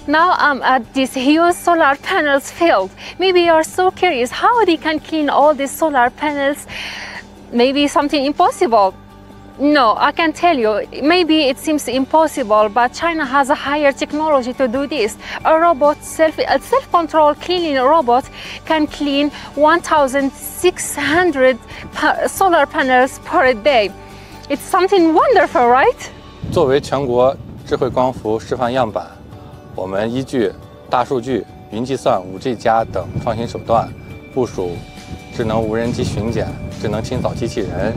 Now I'm at this huge solar panels field. Maybe you're so curious how they can clean all these solar panels. Maybe something impossible. No, I can tell you, maybe it seems impossible, but China has a higher technology to do this. A robot, a self-controlled cleaning robot can clean 1,600 solar panels per day. It's something wonderful, right? 作为全国智慧光伏示范样板，我们依据大数据、云计算、5G 加等创新手段，部署智能无人机巡检、智能清扫机器人。